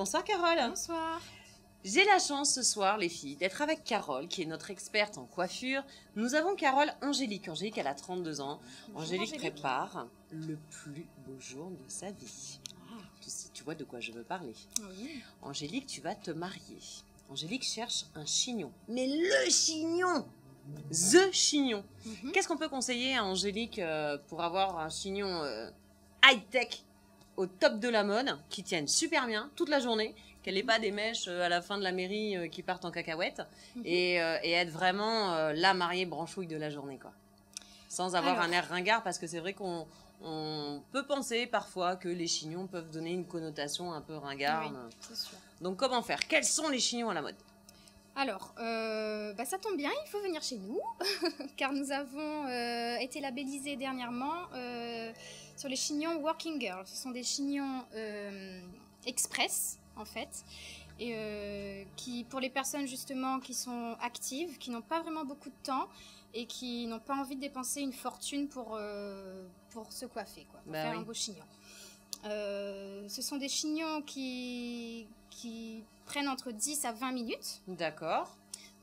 Bonsoir Carole. Bonsoir. J'ai la chance ce soir, les filles, d'être avec Carole, qui est notre experte en coiffure. Nous avons Carole Angélique. Angélique, elle a 32 ans. Bonjour, Angélique Angélique. prépare le plus beau jour de sa vie. Tu vois de quoi je veux parler. Oui. Angélique, tu vas te marier. Angélique cherche un chignon. Mais le chignon! The chignon. Qu'est-ce qu'on peut conseiller à Angélique pour avoir un chignon high-tech au top de la mode, qui tienne super bien toute la journée, qu'elle n'ait pas des mèches à la fin de la mairie qui partent en cacahuète, et être vraiment la mariée branchouille de la journée, quoi. Sans avoir un air ringard, parce que c'est vrai qu'on peut penser parfois que les chignons peuvent donner une connotation un peu ringarde. Oui, c'est sûr. Donc comment faire? Quels sont les chignons à la mode? Alors, ça tombe bien, il faut venir chez nous, car nous avons été labellisés dernièrement sur les chignons Working Girl. Ce sont des chignons express, en fait, et qui, pour les personnes justement qui sont actives, qui n'ont pas vraiment beaucoup de temps et qui n'ont pas envie de dépenser une fortune pour se coiffer, quoi, pour faire un beau chignon. Ce sont des chignons qui prennent entre 10 à 20 minutes. D'accord.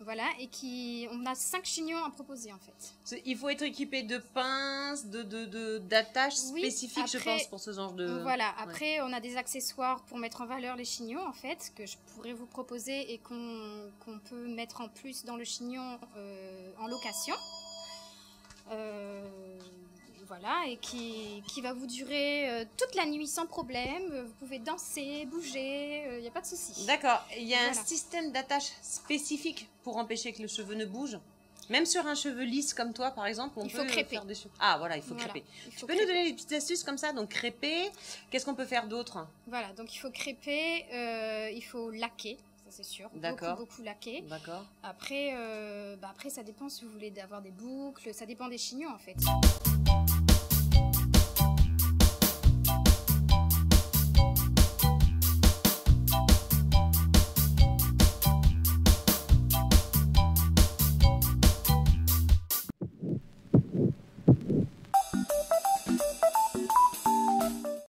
Voilà, et on a 5 chignons à proposer en fait. Il faut être équipé de pinces, d'attaches spécifiques, je pense, pour ce genre de... Voilà, après on a des accessoires pour mettre en valeur les chignons en fait, que je pourrais vous proposer et qu'on peut mettre en plus dans le chignon en location. Voilà, et qui va vous durer toute la nuit sans problème. Vous pouvez danser, bouger, il n'y a pas de souci. D'accord. Il y a un système d'attache spécifique pour empêcher que le cheveu ne bouge. Même sur un cheveu lisse comme toi, par exemple, on peut faire des cheveux. Ah, voilà, il faut crêper. Tu peux nous donner des petites astuces comme ça? Donc, crêper. Qu'est-ce qu'on peut faire d'autre? Voilà, donc il faut crêper, il faut laquer. C'est sûr, beaucoup laqué. D'accord. Après, ça dépend si vous voulez avoir des boucles, ça dépend des chignons en fait.